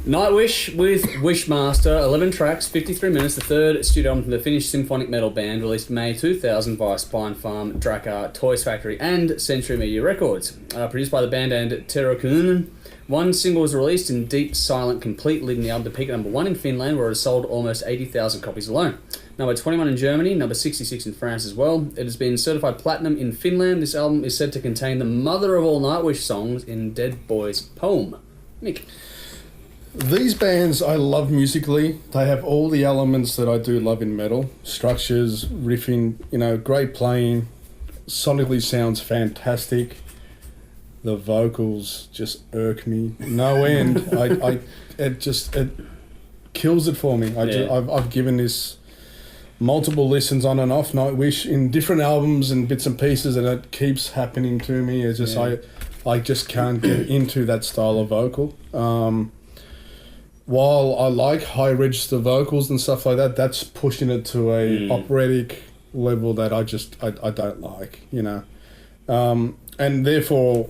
Nightwish with Wishmaster, 11 tracks, 53 minutes, the third studio album from the Finnish symphonic metal band, released May 2000 via Spine Farm, Drakkar, Toys Factory and Century Media Records. Produced by the band and THRS. One single was released in Deep Silent Complete, leading the album to peak at number 1 in Finland, where it has sold almost 80,000 copies alone. Number 21 in Germany, number 66 in France as well. It has been certified platinum in Finland. This album is said to contain the mother of all Nightwish songs in Dead Boy's Poem. Nick. These bands I love musically. They have all the elements that I do love in metal. Structures, riffing, great playing. Sonically sounds fantastic. The vocals just irk me. No end. It kills it for me. I've given this multiple listens on and off Nightwish in different albums and bits and pieces, and it keeps happening to me. It's just I just can't get into that style of vocal. While I like high register vocals and stuff like that, that's pushing it to a operatic level that I don't like, and therefore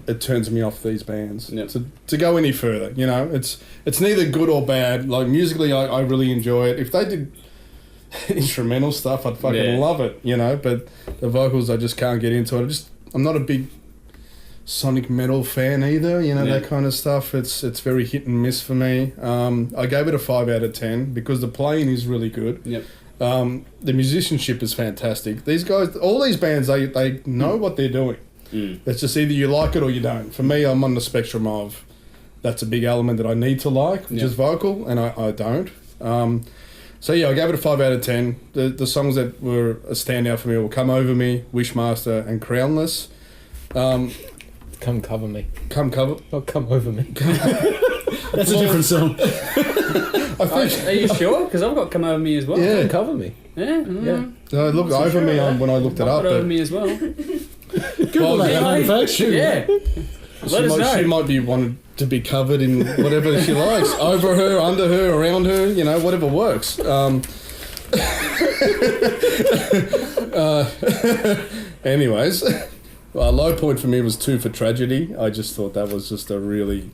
it turns me off these bands. Yep. To go any further, it's neither good or bad. Like musically, I really enjoy it. If they did instrumental stuff, I'd fucking love it, But the vocals, I just can't get into it. I'm not a big sonic metal fan either, that kind of stuff. It's very hit and miss for me. I gave it a 5 out of 10 because the playing is really good. Yep. The musicianship is fantastic. These guys, all these bands, they know what they're doing. It's just either you like it or you don't. For me, I'm on the spectrum of that's a big element that I need to like, which is vocal, and I don't. So I gave it a 5 out of 10. The songs that were a standout for me were Come Over Me, Wishmaster and Crownless. Come Cover Me. Come Cover? Oh, Come Over Me. That's a different song. I think. Are you sure? Because I've got Come Over Me as well. Yeah, Come Cover Me. Yeah. No, look over me when I looked it up. Over me as well. Google that, folks. Yeah. Let us know. She might be wanted to be covered in whatever she likes. Over her, under her, around her, whatever works. Anyways, a low point for me was 2 for Tragedy. I just thought that was just a really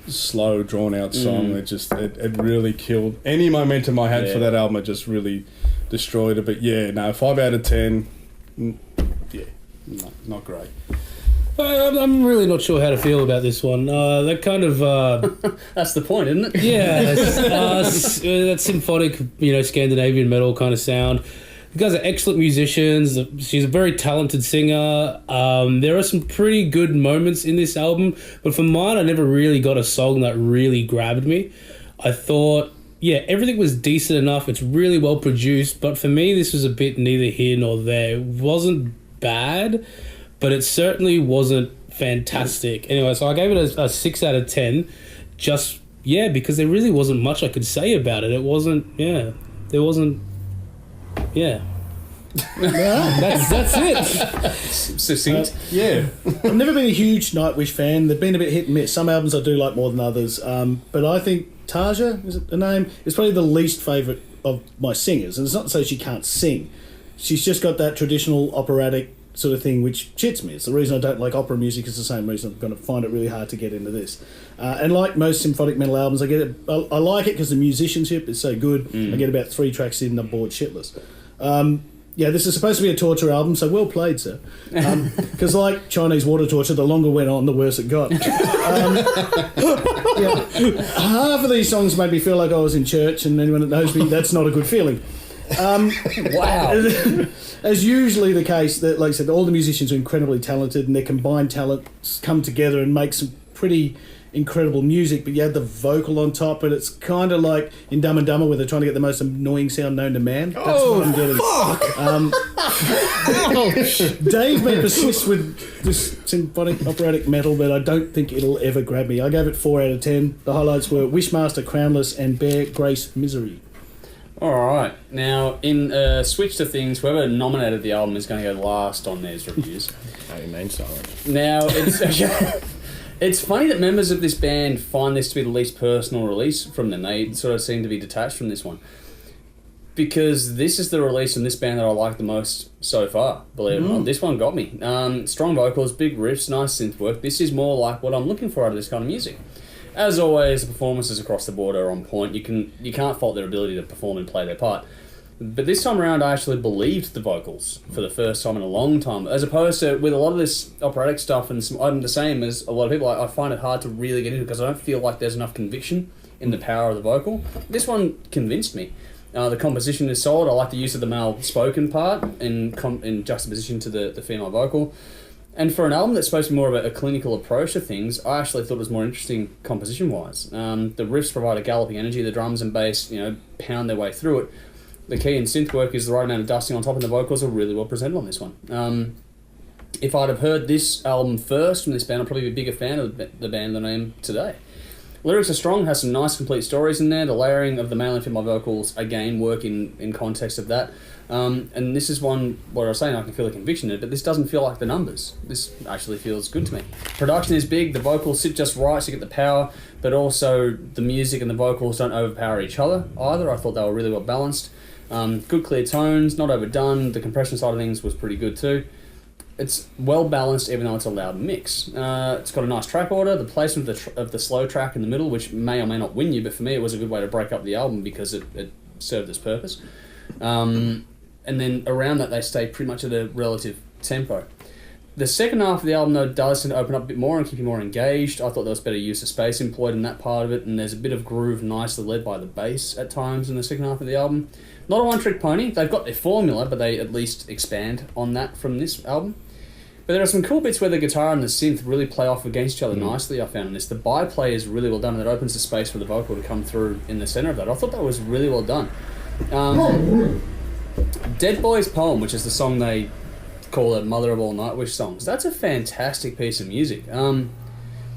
slow, drawn-out song. It really killed any momentum I had for that album. It just really destroyed it. But 5 out of 10. Not great. I'm really not sure how to feel about this one. That kind of... That's the point, isn't it? Yeah, that symphonic, Scandinavian metal kind of sound. The guys are excellent musicians. She's a very talented singer. There are some pretty good moments in this album, but for mine, I never really got a song that really grabbed me. I thought, everything was decent enough. It's really well produced, but for me, this was a bit neither here nor there. It wasn't bad, but it certainly wasn't fantastic. Anyway, so I gave it a 6 out of 10, just, because there really wasn't much I could say about it. It wasn't, there wasn't, that's it. Succinct. I've never been a huge Nightwish fan. They've been a bit hit and miss. Some albums I do like more than others, but I think Tarja, is it the name, is probably the least favourite of my singers, and it's not to say she can't sing. She's just got that traditional operatic sort of thing which chits me. It's the reason I don't like opera music is the same reason I'm going to find it really hard to get into this. And like most symphonic metal albums, I get it. I like it because the musicianship is so good. I get about 3 tracks in and I'm bored shitless. This is supposed to be a torture album, so well played, sir. Because like Chinese water torture, the longer it went on, the worse it got. Half of these songs made me feel like I was in church, and anyone that knows me, that's not a good feeling. Wow. As usually the case, that, like I said, all the musicians are incredibly talented, and their combined talents come together and make some pretty incredible music, but you add the vocal on top, and it's kind of like in Dumb and Dumber where they're trying to get the most annoying sound known to man. That's what I'm getting. Dave may persist with this symphonic operatic metal, but I don't think it'll ever grab me. I gave it 4 out of 10. The highlights were Wishmaster, Crownless, and Bear Grace Misery. Alright, now in switch to things, whoever nominated the album is going to go last on these reviews. I remain silent. Now, it's funny that members of this band find this to be the least personal release from them. They sort of seem to be detached from this one. Because this is the release from this band that I like the most so far, believe it or not. This one got me. Strong vocals, big riffs, nice synth work. This is more like what I'm looking for out of this kind of music. As always, the performances across the board are on point. You can't fault their ability to perform and play their part. But this time around, I actually believed the vocals for the first time in a long time, as opposed to with a lot of this operatic stuff, and I'm the same as a lot of people. I find it hard to really get into because I don't feel like there's enough conviction in the power of the vocal. This one convinced me. The composition is solid. I like the use of the male spoken part in juxtaposition to the female vocal. And for an album that's supposed to be more of a clinical approach to things, I actually thought it was more interesting composition-wise. The riffs provide a galloping energy. The drums and bass, pound their way through it. The key and synth work is the right amount of dusting on top, and the vocals are really well presented on this one. If I'd have heard this album first from this band, I'd probably be a bigger fan of the band than I am today. Lyrics are strong, has some nice complete stories in there. The layering of the male and female vocals, again, work in context of that. And this is one where I was saying I can feel a conviction in it, but this doesn't feel like the numbers. This actually feels good to me. Production is big, the vocals sit just right so you get the power, but also the music and the vocals don't overpower each other either. I thought they were really well balanced. Good clear tones, not overdone. The compression side of things was pretty good too. It's well balanced even though it's a loud mix. It's got a nice track order, the placement of the slow track in the middle, which may or may not win you, but for me it was a good way to break up the album because it served its purpose. And then around that they stay pretty much at a relative tempo. The second half of the album though does tend to open up a bit more and keep you more engaged. I thought there was better use of space employed in that part of it, and there's a bit of groove nicely led by the bass at times in the second half of the album. Not a one-trick pony. They've got their formula, but they at least expand on that from this album. But there are some cool bits where the guitar and the synth really play off against each other nicely, I found in this. The byplay is really well done, and it opens the space for the vocal to come through in the centre of that. I thought that was really well done. Dead Boy's Poem, which is the song they call it Mother of All Nightwish songs, that's a fantastic piece of music.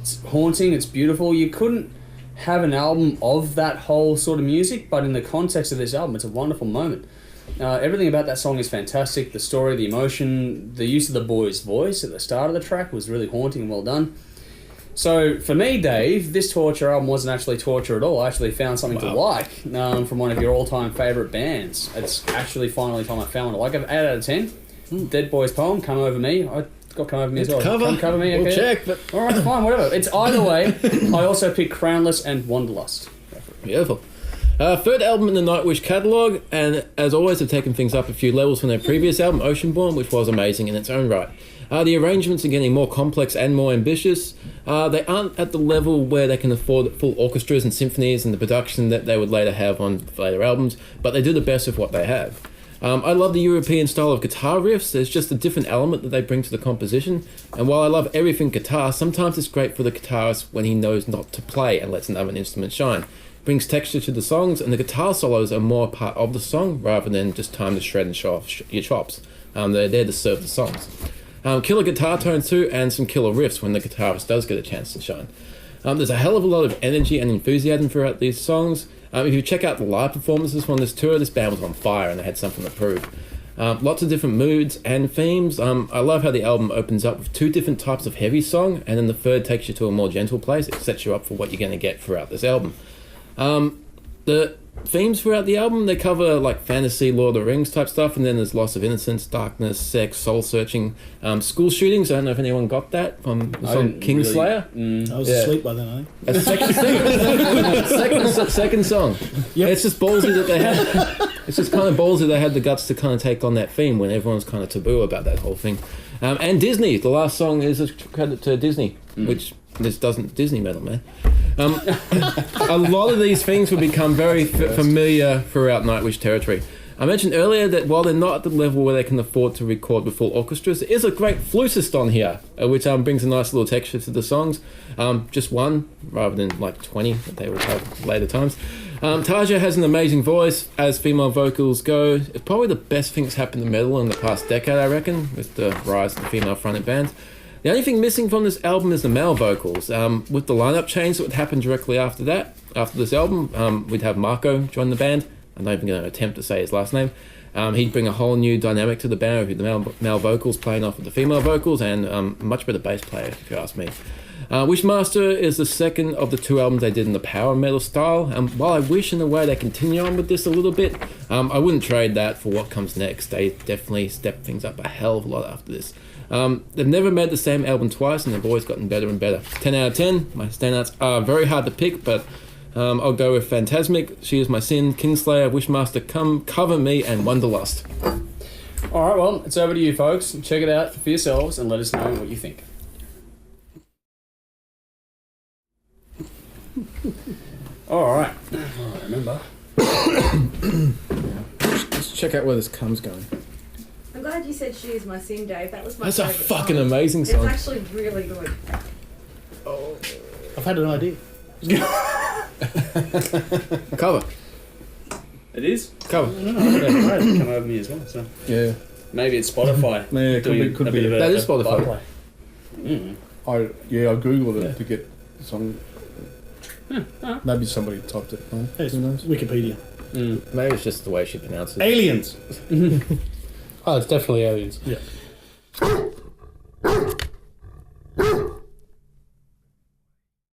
It's haunting, it's beautiful. You couldn't have an album of that whole sort of music, but in the context of this album, it's a wonderful moment. Everything about that song is fantastic. The story, the emotion, the use of the boy's voice at the start of the track was really haunting and well done. So for me, Dave, this Torture album wasn't actually Torture at all. I actually found something to like from one of your all-time favourite bands. It's actually finally time I found one. Like an 8 out of 10. Dead Boy's Poem, Come Over Me. I got Come Over Me as well. Come Cover Me, okay. We'll check, but... Alright, fine, whatever. It's either way. I also picked Crownless and Wanderlust. Beautiful. Third album in the Nightwish catalogue, and as always, they've taken things up a few levels from their previous album, Oceanborn, which was amazing in its own right. The arrangements are getting more complex and more ambitious. They aren't at the level where they can afford full orchestras and symphonies and the production that they would later have on later albums, but they do the best of what they have. I love the European style of guitar riffs. There's just a different element that they bring to the composition, and while I love everything guitar, sometimes it's great for the guitarist when he knows not to play and lets another instrument shine. Brings texture to the songs, and the guitar solos are more part of the song rather than just time to shred and show off your chops. They're there to serve the songs. Killer guitar tones too, and some killer riffs when the guitarist does get a chance to shine. There's a hell of a lot of energy and enthusiasm throughout these songs. If you check out the live performances from this tour, this band was on fire and they had something to prove. Lots of different moods and themes. I love how the album opens up with 2 different types of heavy song, and then the third takes you to a more gentle place. It sets you up for what you're going to get throughout this album. The themes throughout the album, they cover like fantasy, Lord of the Rings type stuff, and then there's loss of innocence, darkness, sex, soul searching, school shootings. I don't know if anyone got that from the song Kingslayer. Really, I was asleep by then, I think. That's the second song. Yep. It's just ballsy that they had. It's just kind of ballsy they had the guts to kind of take on that theme when everyone's kind of taboo about that whole thing. And Disney, the last song is a credit to Disney, which this doesn't Disney metal, man. A lot of these things will become very familiar throughout Nightwish territory. I mentioned earlier that while they're not at the level where they can afford to record with full orchestras, there is a great flutist on here, which brings a nice little texture to the songs. Just one, rather than like 20 that they would have later times. Tarja has an amazing voice, as female vocals go. It's probably the best thing that's happened to metal in the past decade, I reckon, with the rise of the female-fronted bands. The only thing missing from this album is the male vocals. With the lineup change that would happen directly after this album, we'd have Marco join the band. I'm not even going to attempt to say his last name. He'd bring a whole new dynamic to the band with the male vocals playing off of the female vocals, and a much better bass player, if you ask me. Wishmaster is the second of the 2 albums they did in the power metal style, and while I wish in a way they continue on with this a little bit, I wouldn't trade that for what comes next. They definitely step things up a hell of a lot after this. They've never made the same album twice, and they've always gotten better and better. 10 out of 10. My standouts are very hard to pick, but I'll go with Phantasmic, She Is My Sin, Kingslayer, Wishmaster, Come Cover Me, and Wanderlust. All right, well, it's over to you, folks. Check it out for yourselves and let us know what you think. All right. I remember. Let's check out where this cum's going. I'm glad you said She Is My Sin, Dave. That was my That's a favourite fucking song. amazing song. It's actually really good. I've had an idea. Cover. It is? Cover. Come over me as well. So Yeah. maybe it's Spotify. Yeah, it could doing be- could a be. bit of That a is Spotify. byplay. I googled it to get some. Maybe somebody typed it. No? Yes, Who knows? Wikipedia. Maybe it's just the way she pronounces it. Aliens. Oh, it's definitely aliens. Yeah.